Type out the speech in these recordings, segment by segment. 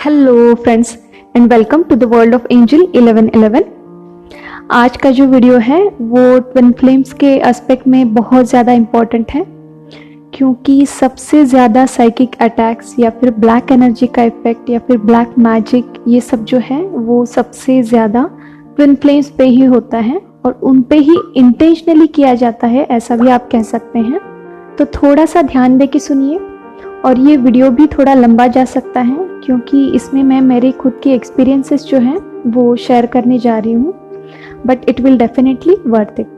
Hello friends and welcome to the world of angel 1111। आज का जो वीडियो है वो ट्विन फ्लेम्स के एस्पेक्ट में बहुत ज़्यादा इम्पॉर्टेंट है, क्योंकि सबसे ज़्यादा साइकिक अटैक्स या फिर ब्लैक एनर्जी का इफेक्ट या फिर ब्लैक मैजिक, ये सब जो है वो सबसे ज़्यादा ट्विन फ्लेम्स पे ही होता है और उन पे ही इंटेंशनली किया जाता है, ऐसा भी आप कह सकते हैं। तो थोड़ा सा ध्यान दे के सुनिए, और ये वीडियो भी थोड़ा लंबा जा सकता है क्योंकि इसमें मैं मेरे खुद के एक्सपीरियंसेस जो हैं वो शेयर करने जा रही हूँ, but it will definitely worth it.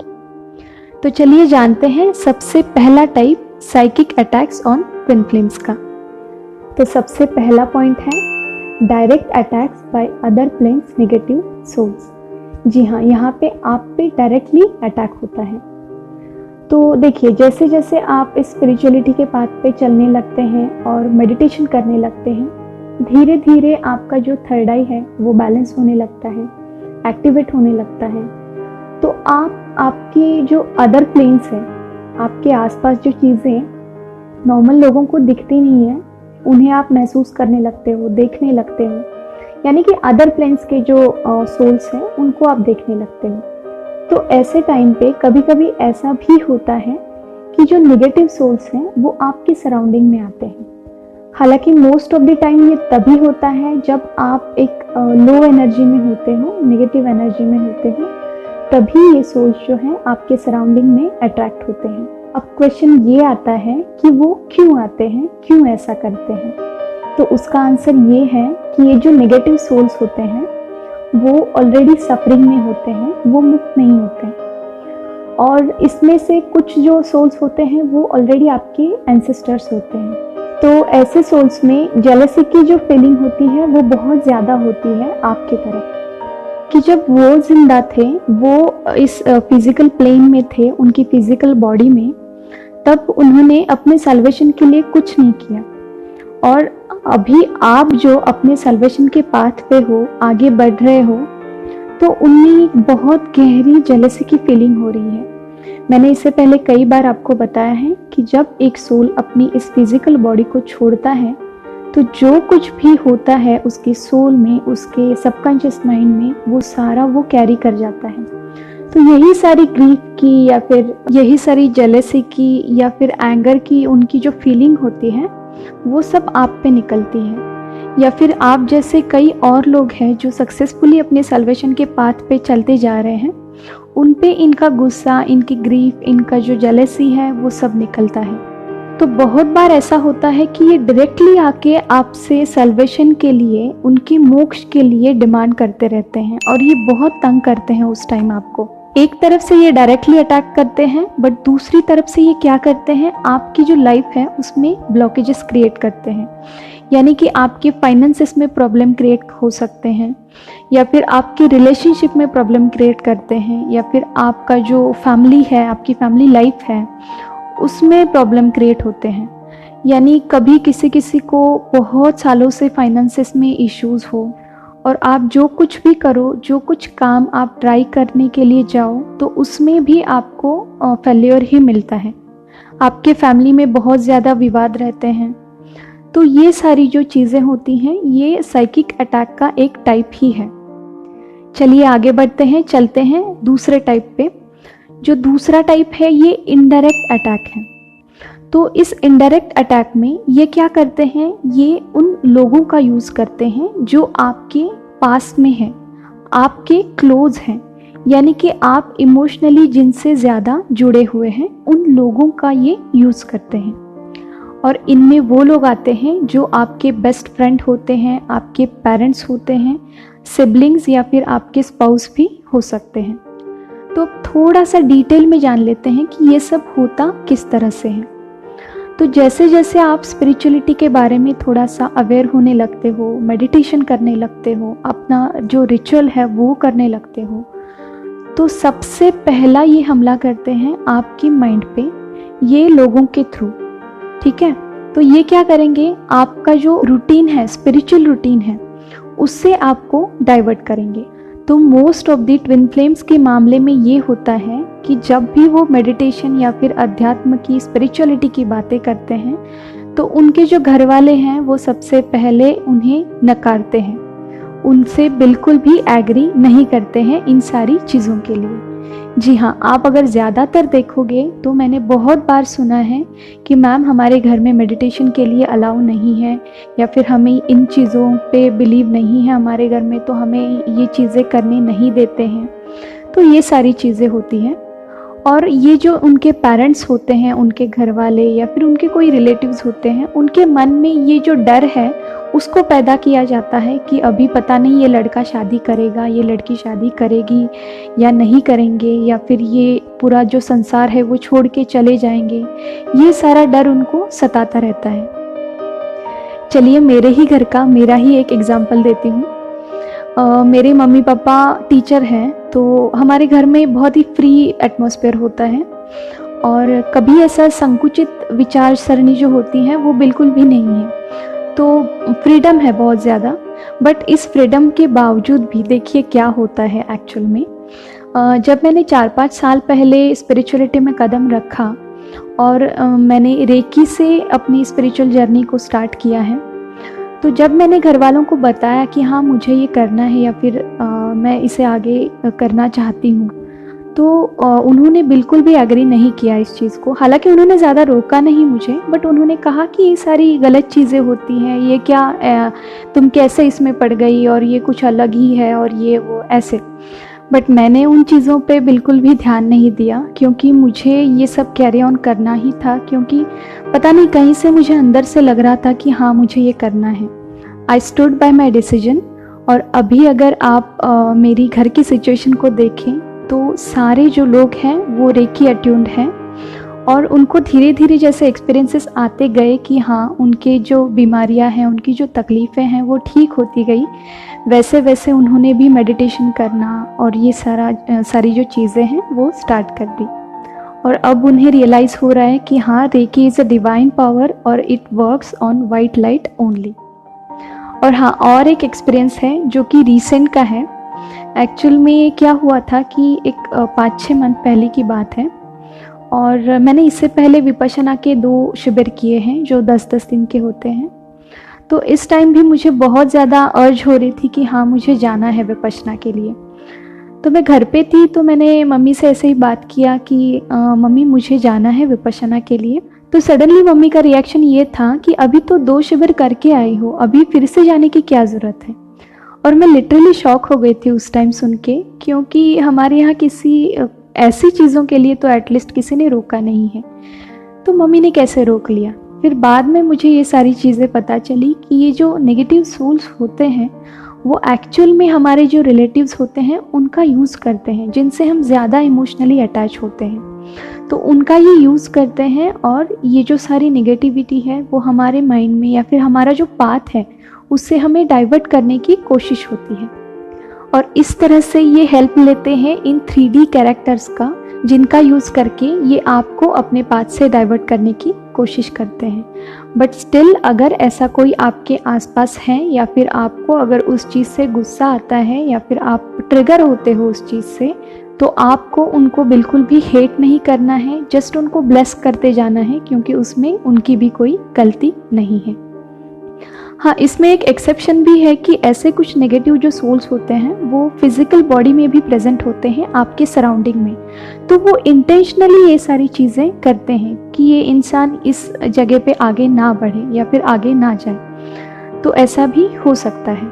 तो चलिए जानते हैं सबसे पहला type psychic attacks on twin flames का। तो सबसे पहला पॉइंट है direct attacks by other planes negative souls. जी हाँ, यहाँ पे आप पे डायरेक्टली अटैक होता है। तो देखिए, जैसे जैसे आप इस स्पिरिचुअलिटी के पाथ पे चलने लगते हैं और मेडिटेशन करने लगते हैं, धीरे धीरे आपका जो थर्ड आई है वो बैलेंस होने लगता है, एक्टिवेट होने लगता है। तो आप आपके जो अदर प्लेन्स हैं, आपके आसपास जो चीज़ें नॉर्मल लोगों को दिखती नहीं है, उन्हें आप महसूस करने लगते हो, देखने लगते हो। यानी कि अदर प्लेन्स के जो सोल्स हैं उनको आप देखने लगते हो। तो ऐसे टाइम पे कभी कभी ऐसा भी होता है कि जो नेगेटिव सोल्स हैं वो आपके सराउंडिंग में आते हैं। हालांकि मोस्ट ऑफ द टाइम ये तभी होता है जब आप एक लो एनर्जी में होते हो, नेगेटिव एनर्जी में होते हो, तभी ये सोल्स जो हैं आपके सराउंडिंग में अट्रैक्ट होते हैं। अब क्वेश्चन ये आता है कि वो क्यों आते हैं, क्यों ऐसा करते हैं। तो उसका आंसर ये है कि ये जो नेगेटिव सोल्स होते हैं वो ऑलरेडी सफरिंग में होते हैं, वो मुक्त नहीं होते। और इसमें से कुछ जो सोल्स होते हैं वो ऑलरेडी आपके एंसेस्टर्स होते हैं। तो ऐसे सोल्स में जेलसी की जो फीलिंग होती है वो बहुत ज़्यादा होती है आपकी तरफ, कि जब वो जिंदा थे, वो इस फिजिकल प्लेन में थे, उनकी फिजिकल बॉडी में, तब उन्होंने अपने सल्वेशन के लिए कुछ नहीं किया। और अभी आप जो अपने सल्वेशन के पाथ पे हो, आगे बढ़ रहे हो, तो उनमें बहुत गहरी जेलसी की फीलिंग हो रही है। मैंने इससे पहले कई बार आपको बताया है कि जब एक सोल अपनी इस फिजिकल बॉडी को छोड़ता है तो जो कुछ भी होता है उसके सोल में, उसके सबकॉन्शियस माइंड में, वो सारा वो कैरी कर जाता है। तो यही सारी ग्रीफ की या फिर यही सारी जेलसी की या फिर एंगर की उनकी जो फीलिंग होती है वो सब आप पे निकलती है। या फिर आप जैसे कई और लोग हैं जो सक्सेसफुली अपने सल्वेशन के पाथ पे चलते जा रहे हैं, उन पे इनका गुस्सा, इनकी ग्रीफ, इनका जो जेलसी है वो सब निकलता है। तो बहुत बार ऐसा होता है कि ये डायरेक्टली आके आपसे सल्वेशन के लिए, उनके मोक्ष के लिए डिमांड करते रहते हैं और ये बहुत तंग करते हैं उस टाइम आपको। एक तरफ से ये डायरेक्टली अटैक करते हैं, बट दूसरी तरफ से ये क्या करते हैं, आपकी जो लाइफ है उसमें ब्लॉकेजेस क्रिएट करते हैं। यानी कि आपके फाइनेंसेस में प्रॉब्लम क्रिएट हो सकते हैं, या फिर आपके रिलेशनशिप में प्रॉब्लम क्रिएट करते हैं, या फिर आपका जो फैमिली है, आपकी फैमिली लाइफ है, उसमें प्रॉब्लम क्रिएट होते हैं। यानी कभी किसी किसी को बहुत सालों से फाइनेंसेस में इश्यूज हो, और आप जो कुछ भी करो, जो कुछ काम आप ट्राई करने के लिए जाओ, तो उसमें भी आपको फेल्योर ही मिलता है। आपके फैमिली में बहुत ज़्यादा विवाद रहते हैं। तो ये सारी जो चीज़ें होती हैं ये साइकिक अटैक का एक टाइप ही है। चलिए आगे बढ़ते हैं, चलते हैं दूसरे टाइप पे। जो दूसरा टाइप है ये इनडायरेक्ट अटैक है। तो इस इनडायरेक्ट अटैक में ये क्या करते हैं, ये उन लोगों का यूज़ करते हैं जो आपके पास में हैं, आपके क्लोज हैं, यानी कि आप इमोशनली जिनसे ज़्यादा जुड़े हुए हैं, उन लोगों का ये यूज़ करते हैं। और इनमें वो लोग आते हैं जो आपके बेस्ट फ्रेंड होते हैं, आपके पेरेंट्स होते हैं, सिबलिंग्स या फिर आपके स्पाउस भी हो सकते हैं। तो थोड़ा सा डिटेल में जान लेते हैं कि ये सब होता किस तरह से है। तो जैसे जैसे आप स्पिरिचुअलिटी के बारे में थोड़ा सा अवेयर होने लगते हो, मेडिटेशन करने लगते हो, अपना जो रिचुअल है वो करने लगते हो, तो सबसे पहला ये हमला करते हैं आपकी माइंड पे, ये लोगों के थ्रू। ठीक है, तो ये क्या करेंगे, आपका जो रूटीन है, स्पिरिचुअल रूटीन है, उससे आपको डाइवर्ट करेंगे। तो most of the twin flames के मामले में ये होता है कि जब भी वो मेडिटेशन या फिर अध्यात्म की, स्पिरिचुअलिटी की बातें करते हैं, तो उनके जो घर वाले हैं वो सबसे पहले उन्हें नकारते हैं, उनसे बिल्कुल भी एग्री नहीं करते हैं इन सारी चीज़ों के लिए। जी हाँ, आप अगर ज़्यादातर देखोगे तो मैंने बहुत बार सुना है कि मैम हमारे घर में मेडिटेशन के लिए अलाउ नहीं है, या फिर हमें इन चीज़ों पे बिलीव नहीं है हमारे घर में, तो हमें ये चीज़ें करने नहीं देते हैं। तो ये सारी चीज़ें होती हैं। और ये जो उनके पेरेंट्स होते हैं, उनके घर वाले या फिर उनके कोई रिलेटिव्स होते हैं, उनके मन में ये जो डर है उसको पैदा किया जाता है कि अभी पता नहीं ये लड़का शादी करेगा, ये लड़की शादी करेगी या नहीं करेंगे, या फिर ये पूरा जो संसार है वो छोड़ के चले जाएंगे। ये सारा डर उनको सताता रहता है। चलिए मेरे ही घर का मेरा ही एक एग्जाम्पल देती हूँ। मेरे मम्मी पापा टीचर हैं, तो हमारे घर में बहुत ही फ्री एटमॉस्फेयर होता है और कभी ऐसा संकुचित विचार सरणी जो होती है वो बिल्कुल भी नहीं है। तो फ्रीडम है बहुत ज़्यादा, बट इस फ्रीडम के बावजूद भी देखिए क्या होता है एक्चुअल में। जब मैंने 4-5 साल पहले स्पिरिचुअलिटी में कदम रखा और मैंने रेकी से अपनी स्पिरिचुअल जर्नी को स्टार्ट किया है, तो जब मैंने घर वालों को बताया कि हाँ मुझे ये करना है या फिर मैं इसे आगे करना चाहती हूँ, तो उन्होंने बिल्कुल भी एग्री नहीं किया इस चीज़ को। हालांकि उन्होंने ज़्यादा रोका नहीं मुझे, बट उन्होंने कहा कि ये सारी गलत चीज़ें होती हैं, ये क्या तुम कैसे इसमें पड़ गई और ये कुछ अलग ही है और ये वो ऐसे। बट मैंने उन चीज़ों पे बिल्कुल भी ध्यान नहीं दिया, क्योंकि मुझे ये सब कैरी ऑन करना ही था, क्योंकि पता नहीं कहीं से मुझे अंदर से लग रहा था कि हाँ मुझे ये करना है। I stood by my decision. और अभी अगर आप मेरी घर की सिचुएशन को देखें तो सारे जो लोग हैं वो रेकी अट्यून्ड हैं, और उनको धीरे धीरे जैसे एक्सपीरियंसेस आते गए कि हाँ उनके जो बीमारियां हैं, उनकी जो तकलीफ़ें हैं वो ठीक होती गई, वैसे वैसे उन्होंने भी मेडिटेशन करना और ये सारी जो चीज़ें हैं वो स्टार्ट कर दी। और अब उन्हें रियलाइज़ हो रहा है कि हाँ reiki is a divine power और it works on white light only. और हाँ, और एक एक्सपीरियंस है जो कि रीसेंट का है। एक्चुअल में क्या हुआ था कि एक 5-6 मंथ पहले की बात है, और मैंने इससे पहले विपश्यना के 2 शिविर किए हैं जो 10-10 दिन के होते हैं। तो इस टाइम भी मुझे बहुत ज़्यादा अर्ज हो रही थी कि हाँ मुझे जाना है विपश्यना के लिए। तो मैं घर पे थी, तो मैंने मम्मी से ऐसे ही बात किया कि मम्मी मुझे जाना है विपश्यना के लिए। तो सडनली मम्मी का रिएक्शन ये था कि अभी तो 2 शिविर करके आई हो, अभी फिर से जाने की क्या ज़रूरत है। और मैं लिटरली शॉक हो गई थी उस टाइम सुन के, क्योंकि हमारे यहाँ किसी ऐसी चीज़ों के लिए तो एटलीस्ट किसी ने रोका नहीं है, तो मम्मी ने कैसे रोक लिया। फिर बाद में मुझे ये सारी चीज़ें पता चली कि ये जो नेगेटिव सोल्स होते हैं वो एक्चुअल में हमारे जो रिलेटिव्स होते हैं उनका यूज़ करते हैं, जिनसे हम ज़्यादा इमोशनली अटैच होते हैं, तो उनका ये यूज़ करते हैं। और ये जो सारी नेगेटिविटी है वो हमारे माइंड में या फिर हमारा जो पाथ है उससे हमें डाइवर्ट करने की कोशिश होती है। और इस तरह से ये हेल्प लेते हैं इन 3D कैरेक्टर्स का, जिनका यूज़ करके ये आपको अपने पाथ से डाइवर्ट करने की कोशिश करते हैं। बट स्टिल अगर ऐसा कोई आपके आसपास है, या फिर आपको अगर उस चीज़ से गुस्सा आता है या फिर आप ट्रिगर होते हो उस चीज़ से, तो आपको उनको बिल्कुल भी हेट नहीं करना है, जस्ट उनको ब्लेस करते जाना है, क्योंकि उसमें उनकी भी कोई गलती नहीं है। हाँ, इसमें एक एक्सेप्शन भी है कि ऐसे कुछ नेगेटिव जो सोल्स होते हैं वो फिजिकल बॉडी में भी प्रेजेंट होते हैं आपके सराउंडिंग में, तो वो इंटेंशनली ये सारी चीज़ें करते हैं कि ये इंसान इस जगह पे आगे ना बढ़े या फिर आगे ना जाए, तो ऐसा भी हो सकता है।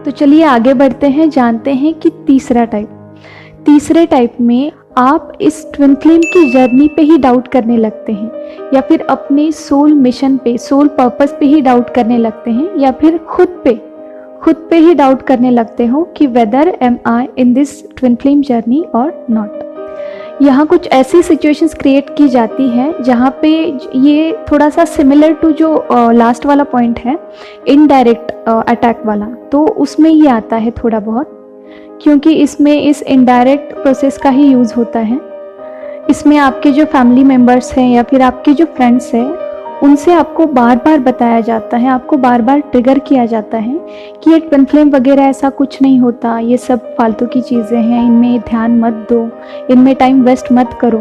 तो चलिए आगे बढ़ते हैं, जानते हैं कि तीसरे टाइप में आप इस ट्विन फ्लेम की जर्नी पे ही डाउट करने लगते हैं, या फिर अपने सोल मिशन पे, सोल पर्पस पे ही डाउट करने लगते हैं, या फिर खुद पे ही डाउट करने लगते हो कि whether am I in this twin flame journey और नॉट। यहाँ कुछ ऐसी सिचुएशंस क्रिएट की जाती हैं जहाँ पे ये थोड़ा सा सिमिलर टू जो लास्ट वाला पॉइंट है, इनडायरेक्ट अटैक वाला, तो उसमें ये आता है थोड़ा बहुत, क्योंकि इसमें इस इनडायरेक्ट प्रोसेस का ही यूज़ होता है। इसमें आपके जो फैमिली मेम्बर्स हैं या फिर आपके जो फ्रेंड्स हैं, उनसे आपको बार बार बताया जाता है, आपको बार बार ट्रिगर किया जाता है कि ये ट्विन फ्लेम वगैरह ऐसा कुछ नहीं होता, ये सब फालतू की चीज़ें हैं, इनमें ध्यान मत दो, इनमें टाइम वेस्ट मत करो।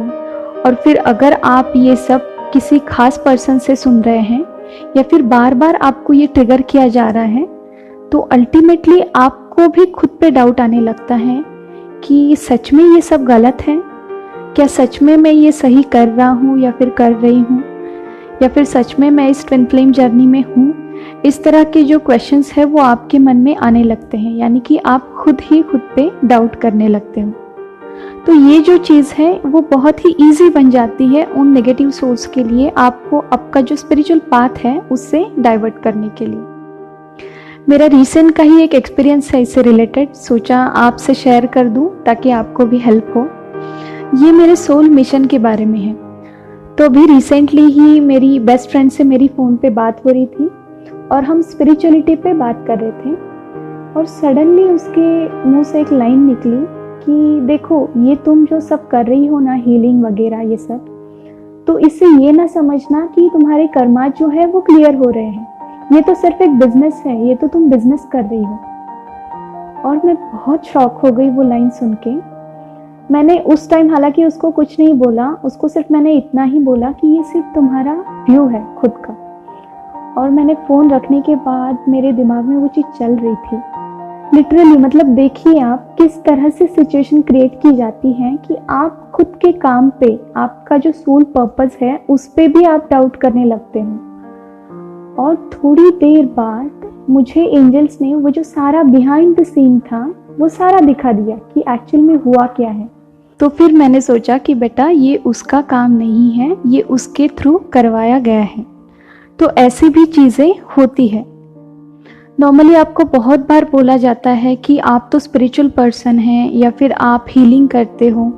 और फिर अगर आप ये सब किसी खास पर्सन से सुन रहे हैं या फिर बार बार आपको ये ट्रिगर किया जा रहा है, तो अल्टीमेटली आपको भी खुद पे डाउट आने लगता है कि सच में ये सब गलत है, क्या सच में मैं ये सही कर रहा हूँ या फिर कर रही हूँ, या फिर सच में मैं इस ट्विन फ्लेम जर्नी में हूँ। इस तरह के जो क्वेश्चंस है वो आपके मन में आने लगते हैं, यानी कि आप खुद ही खुद पे डाउट करने लगते हो। तो ये जो चीज़ है वो बहुत ही ईजी बन जाती है उन नेगेटिव सोर्स के लिए, आपको आपका जो स्पिरिचुअल पाथ है उससे डाइवर्ट करने के लिए। मेरा रिसेंट का ही एक एक्सपीरियंस है इससे रिलेटेड, सोचा आपसे शेयर कर दूं ताकि आपको भी हेल्प हो। ये मेरे सोल मिशन के बारे में है। तो अभी रिसेंटली ही मेरी बेस्ट फ्रेंड से मेरी फ़ोन पे बात हो रही थी और हम स्पिरिचुअलिटी पे बात कर रहे थे, और सडनली उसके मुंह से एक लाइन निकली कि देखो ये तुम जो सब कर रही हो ना, हीलिंग वगैरह ये सब, तो इससे ये ना समझना कि तुम्हारे कर्मा जो है वो क्लियर हो रहे हैं, ये तो सिर्फ एक बिजनेस है, ये तो तुम बिजनेस कर रही हो। और मैं बहुत शॉक हो गई वो लाइन सुन के। मैंने उस टाइम हालांकि उसको कुछ नहीं बोला, उसको सिर्फ मैंने इतना ही बोला कि ये सिर्फ तुम्हारा व्यू है खुद का। और मैंने फ़ोन रखने के बाद मेरे दिमाग में वो चीज़ चल रही थी लिटरली। मतलब देखिए आप किस तरह से सिचुएशन क्रिएट की जाती है कि आप खुद के काम पे, आपका जो सोल पर्पस है उस पे भी आप डाउट करने लगते हो। और थोड़ी देर बाद मुझे एंजल्स ने वो जो सारा बिहाइंड द सीन था वो सारा दिखा दिया कि एक्चुअल में हुआ क्या है। तो फिर मैंने सोचा कि बेटा ये उसका काम नहीं है, ये उसके थ्रू करवाया गया है। तो ऐसी भी चीज़ें होती है। नॉर्मली आपको बहुत बार बोला जाता है कि आप तो स्पिरिचुअल पर्सन हैं या फिर आप हीलिंग करते हो,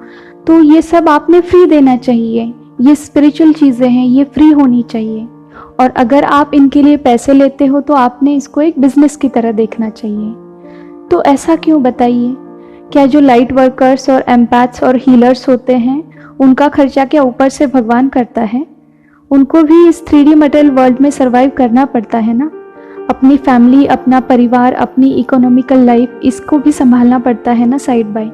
तो ये सब आपने फ्री देना चाहिए, ये स्पिरिचुअल चीज़ें हैं, ये फ्री होनी चाहिए, और अगर आप इनके लिए पैसे लेते हो तो आपने इसको एक बिजनेस की तरह देखना चाहिए। तो ऐसा क्यों बताइए? क्या जो लाइट वर्कर्स और एम्पैथ्स और हीलर्स होते हैं उनका खर्चा क्या ऊपर से भगवान करता है? उनको भी इस 3D मटेरियल वर्ल्ड में सर्वाइव करना पड़ता है ना। अपनी फैमिली, अपना परिवार, अपनी इकोनॉमिकल लाइफ, इसको भी संभालना पड़ता है ना साइड बाय।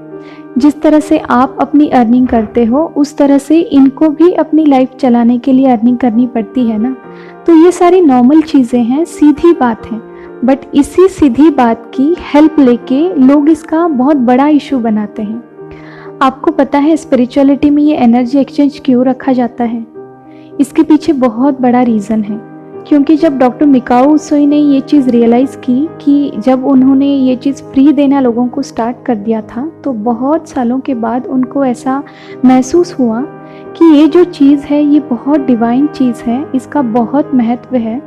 जिस तरह से आप अपनी अर्निंग करते हो उस तरह से इनको भी अपनी लाइफ चलाने के लिए अर्निंग करनी पड़ती है ना। तो ये सारी नॉर्मल चीज़ें हैं, सीधी बात है। बट इसी सीधी बात की हेल्प लेके लोग इसका बहुत बड़ा इशू बनाते हैं। आपको पता है स्पिरिचुअलिटी में ये एनर्जी एक्सचेंज क्यों रखा जाता है? इसके पीछे बहुत बड़ा रीज़न है। क्योंकि जब डॉक्टर मिकाओ उसुई ने ये चीज़ रियलाइज़ की कि जब उन्होंने ये चीज़ फ्री देना लोगों को स्टार्ट कर दिया था, तो बहुत सालों के बाद उनको ऐसा महसूस हुआ कि ये जो चीज़ है ये बहुत डिवाइन चीज़ है, इसका बहुत महत्व है,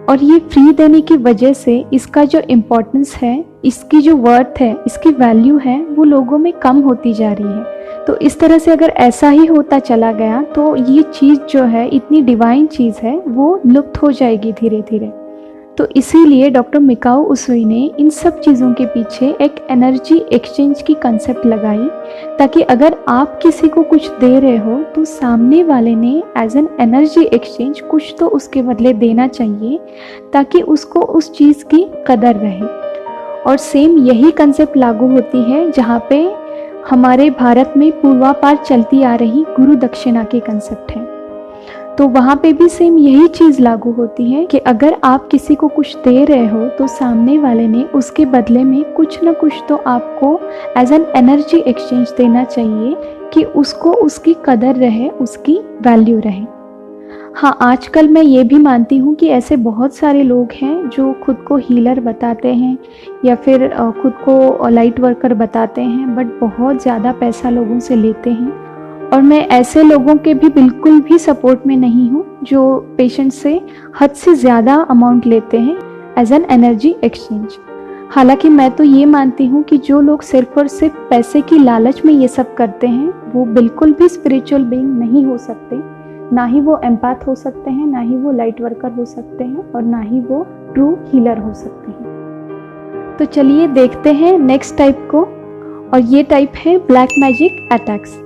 और ये फ्री देने की वजह से इसका जो इम्पोर्टेंस है, इसकी जो वर्थ है, इसकी वैल्यू है, वो लोगों में कम होती जा रही है। तो इस तरह से अगर ऐसा ही होता चला गया तो ये चीज़ जो है, इतनी डिवाइन चीज़ है, वो लुप्त हो जाएगी धीरे धीरे। तो इसीलिए डॉक्टर मिकाओ उसुई ने इन सब चीज़ों के पीछे एक एनर्जी एक्सचेंज की कंसेप्ट लगाई, ताकि अगर आप किसी को कुछ दे रहे हो तो सामने वाले ने एज एन एनर्जी एक्सचेंज कुछ तो उसके बदले देना चाहिए, ताकि उसको उस चीज़ की कदर रहे। और सेम यही कंसेप्ट लागू होती है जहाँ पे हमारे भारत में पूर्वापार चलती आ रही गुरु दक्षिणा के कंसेप्ट है। तो वहाँ पे भी सेम यही चीज़ लागू होती है कि अगर आप किसी को कुछ दे रहे हो तो सामने वाले ने उसके बदले में कुछ ना कुछ तो आपको एज एन एनर्जी एक्सचेंज देना चाहिए कि उसको उसकी कदर रहे, उसकी वैल्यू रहे। हाँ, आजकल मैं ये भी मानती हूँ कि ऐसे बहुत सारे लोग हैं जो खुद को हीलर बताते हैं या फिर खुद को लाइट वर्कर बताते हैं, बट बहुत ज़्यादा पैसा लोगों से लेते हैं। और मैं ऐसे लोगों के भी बिल्कुल भी सपोर्ट में नहीं हूँ जो पेशेंट से हद से ज़्यादा अमाउंट लेते हैं एज एन एनर्जी एक्सचेंज। हालांकि मैं तो ये मानती हूँ कि जो लोग सिर्फ और सिर्फ पैसे की लालच में ये सब करते हैं वो बिल्कुल भी स्पिरिचुअल बीइंग नहीं हो सकते। ना ही वो एम्पैथ हो सकते हैं, ना ही वो लाइट वर्कर हो सकते हैं, और ना ही वो ट्रू हीलर हो सकते हैं। तो चलिए देखते हैं नेक्स्ट टाइप को, और ये टाइप है ब्लैक मैजिक अटैक्स।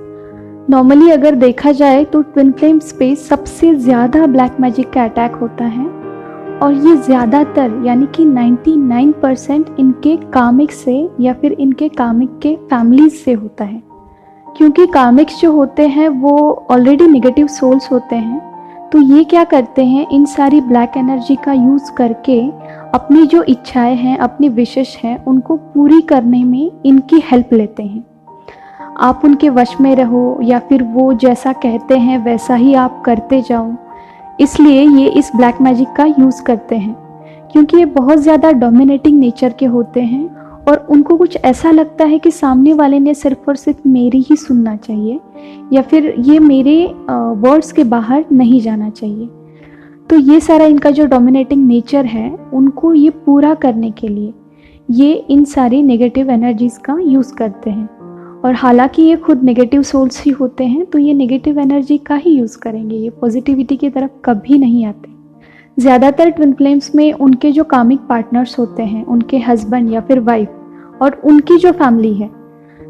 नॉर्मली अगर देखा जाए तो ट्विन फ्लेम स्पेस सबसे ज़्यादा ब्लैक मैजिक का अटैक होता है, और ये ज़्यादातर यानी कि 99% इनके कार्मिक से या फिर इनके कार्मिक के फैमिलीज से होता है। क्योंकि कार्मिक्स जो होते हैं वो ऑलरेडी नेगेटिव सोल्स होते हैं, तो ये क्या करते हैं, इन सारी ब्लैक एनर्जी का यूज़ करके अपनी जो इच्छाएं हैं, अपनी विशेष हैं, उनको पूरी करने में इनकी हेल्प लेते हैं। आप उनके वश में रहो या फिर वो जैसा कहते हैं वैसा ही आप करते जाओ, इसलिए ये इस ब्लैक मैजिक का यूज़ करते हैं। क्योंकि ये बहुत ज़्यादा डोमिनेटिंग नेचर के होते हैं और उनको कुछ ऐसा लगता है कि सामने वाले ने सिर्फ और सिर्फ मेरी ही सुनना चाहिए या फिर ये मेरे वर्ड्स के बाहर नहीं जाना चाहिए। तो ये सारा इनका जो डोमिनेटिंग नेचर है, उनको ये पूरा करने के लिए ये इन सारी नेगेटिव एनर्जीज़ का यूज़ करते हैं। और हालांकि ये खुद नेगेटिव सोल्स ही होते हैं, तो ये नेगेटिव एनर्जी का ही यूज़ करेंगे, ये पॉजिटिविटी की तरफ कभी नहीं आते। ज़्यादातर ट्विन फ्लेम्स में उनके जो कामिक पार्टनर्स होते हैं, उनके हस्बैंड या फिर वाइफ और उनकी जो फैमिली है,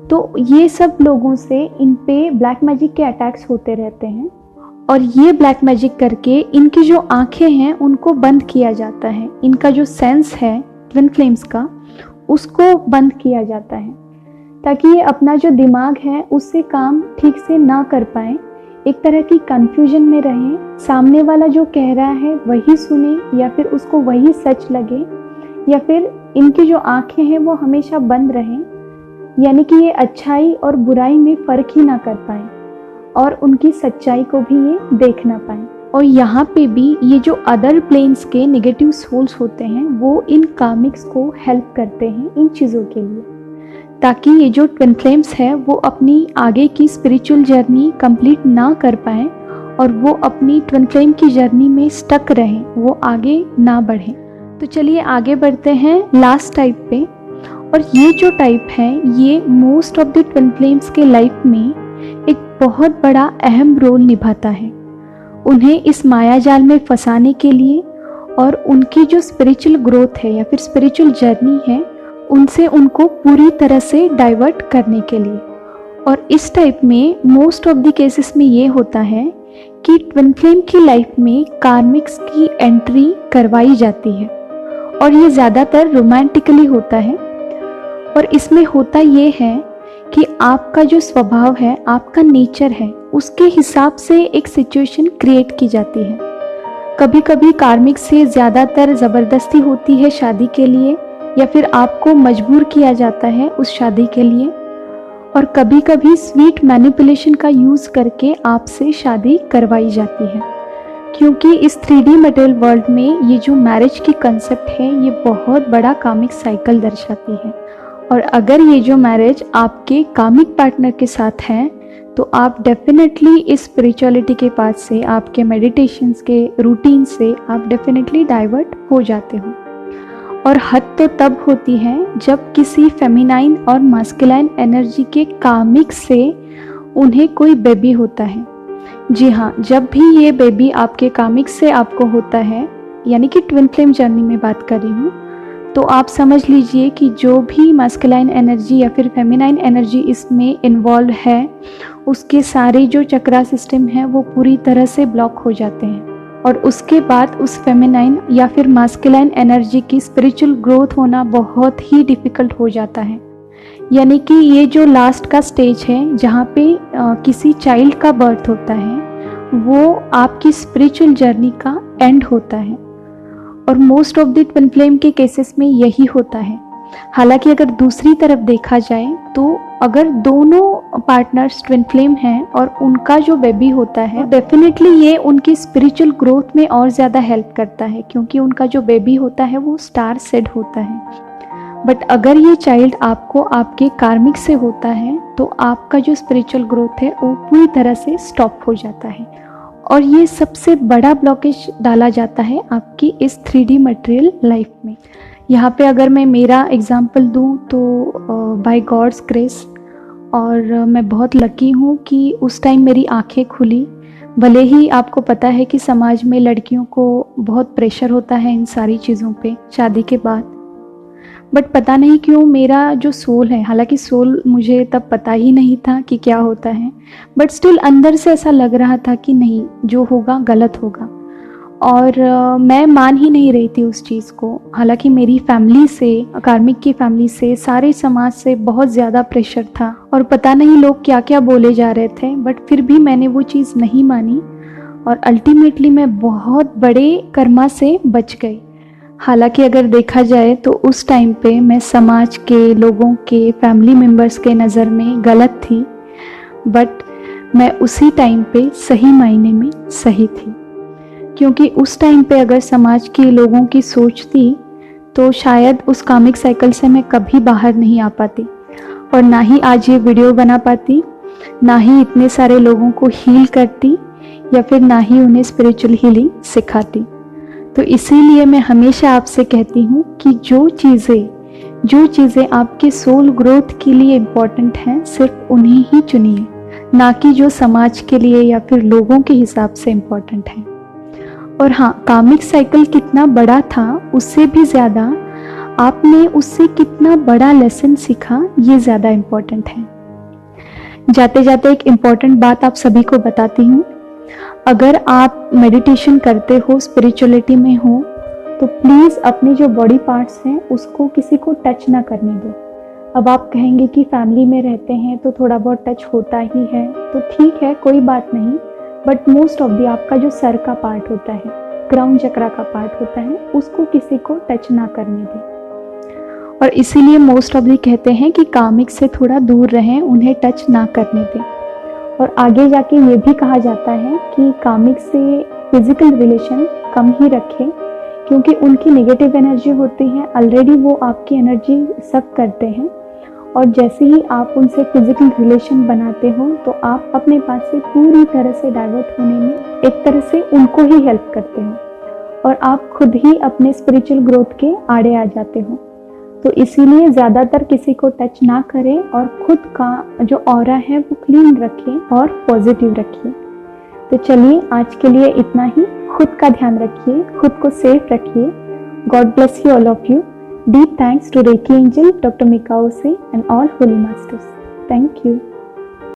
तो ये सब लोगों से इन पे ब्लैक मैजिक के अटैक्स होते रहते हैं। और ये ब्लैक मैजिक करके इनकी जो आंखें हैं उनको बंद किया जाता है, इनका जो सेंस है ट्विन फ्लेम्स का उसको बंद किया जाता है, ताकि ये अपना जो दिमाग है उससे काम ठीक से ना कर पाए, एक तरह की कंफ्यूजन में रहें, सामने वाला जो कह रहा है वही सुने या फिर उसको वही सच लगे, या फिर इनकी जो आंखें हैं वो हमेशा बंद रहें, यानी कि ये अच्छाई और बुराई में फ़र्क ही ना कर पाए और उनकी सच्चाई को भी ये देख ना पाए। और यहाँ पे भी ये जो अदर प्लेन्स के नेगेटिव सोल्स होते हैं वो इन कामिक्स को हेल्प करते हैं इन चीज़ों के लिए, ताकि ये जो ट्विन फ्लेम्स है वो अपनी आगे की स्पिरिचुअल जर्नी कंप्लीट ना कर पाएँ और वो अपनी ट्विन फ्लेम की जर्नी में स्टक रहें, वो आगे ना बढ़ें। तो चलिए आगे बढ़ते हैं लास्ट टाइप पे। और ये जो टाइप है ये most of the twin flames के लाइफ में एक बहुत बड़ा अहम रोल निभाता है। उन्हें इस माया जाल में फंसाने के लिए और उनकी जो स्पिरिचुअल ग्रोथ है या फिर स्पिरिचुअल जर्नी है उनसे उनको पूरी तरह से डाइवर्ट करने के लिए। और इस टाइप में मोस्ट ऑफ द केसेस में ये होता है कि ट्विन फ्लेम की लाइफ में कार्मिक्स की एंट्री करवाई जाती है और ये ज़्यादातर रोमांटिकली होता है। और इसमें होता ये है कि आपका जो स्वभाव है, आपका नेचर है, उसके हिसाब से एक सिचुएशन क्रिएट की जाती है। कभी कभी कार्मिक से ज़्यादातर ज़बरदस्ती होती है शादी के लिए या फिर आपको मजबूर किया जाता है उस शादी के लिए, और कभी कभी स्वीट मैनिपुलेशन का यूज़ करके आपसे शादी करवाई जाती है। क्योंकि इस 3D मटेरियल वर्ल्ड में ये जो मैरिज की कंसेप्ट है ये बहुत बड़ा कामिक साइकिल दर्शाती है। और अगर ये जो मैरिज आपके कामिक पार्टनर के साथ है तो आप डेफिनेटली इस स्पिरिचुअलिटी के पास से, आपके मेडिटेशंस के रूटीन से आप डेफिनेटली डाइवर्ट हो जाते हो। और हद तो तब होती है जब किसी फेमिनाइन और मास्कुलाइन एनर्जी के कामिक से उन्हें कोई बेबी होता है। जी हाँ, जब भी ये बेबी आपके कामिक से आपको होता है, यानी कि ट्विन फ्लेम जर्नी में बात कर रही हूँ, तो आप समझ लीजिए कि जो भी मास्कुलाइन एनर्जी या फिर फेमिनाइन एनर्जी इसमें इन्वॉल्व है उसके सारे जो चक्रा सिस्टम है वो पूरी तरह से ब्लॉक हो जाते हैं। और उसके बाद उस फेमिनाइन या फिर मास्कुलाइन एनर्जी की स्पिरिचुअल ग्रोथ होना बहुत ही डिफ़िकल्ट हो जाता है। यानी कि ये जो लास्ट का स्टेज है जहाँ पे किसी चाइल्ड का बर्थ होता है वो आपकी स्पिरिचुअल जर्नी का एंड होता है। और most of the twin flame के केसेस में यही होता है। हालांकि अगर दूसरी तरफ देखा जाए तो अगर दोनों पार्टनर्स ट्विन फ्लेम हैं और उनका जो बेबी होता है डेफिनेटली ये उनकी स्पिरिचुअल ग्रोथ में और ज़्यादा हेल्प करता है, क्योंकि उनका जो बेबी होता है वो स्टार सेड होता है। बट अगर ये चाइल्ड आपको आपके कार्मिक से होता है तो आपका जो स्पिरिचुअल ग्रोथ है वो पूरी तरह से स्टॉप हो जाता है और ये सबसे बड़ा ब्लॉकेज डाला जाता है आपकी इस 3D मटेरियल लाइफ में। यहाँ पे अगर मैं मेरा एग्जांपल दूँ तो बाय गॉड्स ग्रेस, और मैं बहुत लकी हूँ कि उस टाइम मेरी आंखें खुली। भले ही आपको पता है कि समाज में लड़कियों को बहुत प्रेशर होता है इन सारी चीज़ों पे शादी के बाद, बट पता नहीं क्यों मेरा जो सोल है, हालांकि सोल मुझे तब पता ही नहीं था कि क्या होता है, बट स्टिल अंदर से ऐसा लग रहा था कि नहीं, जो होगा गलत होगा। और मैं मान ही नहीं रही थी उस चीज़ को। हालांकि मेरी फैमिली से, कार्मिक की फैमिली से, सारे समाज से बहुत ज़्यादा प्रेशर था और पता नहीं लोग क्या क्या बोले जा रहे थे, बट फिर भी मैंने वो चीज़ नहीं मानी और अल्टीमेटली मैं बहुत बड़े कर्मा से बच गई। हालांकि अगर देखा जाए तो उस टाइम पे मैं समाज के लोगों के, फैमिली मेम्बर्स के नज़र में गलत थी, बट मैं उसी टाइम पे सही मायने में सही थी। क्योंकि उस टाइम पे अगर समाज के लोगों की सोच थी तो शायद उस कामिक साइकिल से मैं कभी बाहर नहीं आ पाती, और ना ही आज ये वीडियो बना पाती, ना ही इतने सारे लोगों को हील करती, या फिर ना ही उन्हें स्पिरिचुअल हीलिंग सिखाती। तो इसीलिए मैं हमेशा आपसे कहती हूँ कि जो चीज़ें आपके सोल ग्रोथ के लिए इम्पोर्टेंट हैं, सिर्फ उन्हें ही चुनिए, ना कि जो समाज के लिए या फिर लोगों के हिसाब से इम्पोर्टेंट है। और हाँ, कामिक साइकिल कितना बड़ा था, उससे भी ज़्यादा आपने उससे कितना बड़ा लेसन सीखा, ये ज़्यादा इम्पोर्टेंट है। जाते जाते एक इम्पॉर्टेंट बात आप सभी को बताती हूँ। अगर आप मेडिटेशन करते हो, स्पिरिचुअलिटी में हो, तो प्लीज़ अपने जो बॉडी पार्ट्स हैं उसको किसी को टच ना करने दो। अब आप कहेंगे कि फैमिली में रहते हैं तो थोड़ा बहुत टच होता ही है, तो ठीक है, कोई बात नहीं, बट मोस्ट ऑफ दी आपका जो सर का पार्ट होता है, क्राउन चक्रा का पार्ट होता है, उसको किसी को टच ना करने दें। और इसीलिए मोस्ट ऑफ दी कहते हैं कि कामिक से थोड़ा दूर रहें, उन्हें टच ना करने दें। और आगे जाके ये भी कहा जाता है कि कामिक से फिजिकल रिलेशन कम ही रखें, क्योंकि उनकी नेगेटिव एनर्जी होती है, ऑलरेडी वो आपकी एनर्जी सक करते हैं, और जैसे ही आप उनसे फिजिकल रिलेशन बनाते हो तो आप अपने पास से पूरी तरह से डाइवर्ट होने में एक तरह से उनको ही हेल्प करते हो, और आप खुद ही अपने स्पिरिचुअल ग्रोथ के आड़े आ जाते हो। तो इसीलिए ज़्यादातर किसी को टच ना करें, और खुद का जो ऑरा है वो क्लीन रखें और पॉजिटिव रखिए। तो चलिए, आज के लिए इतना ही। खुद का ध्यान रखिए, खुद को सेफ रखिए। God bless you all of you. Deep thanks to Reiki Angel, Dr. Mikao Se, and all Holy Masters. Thank you.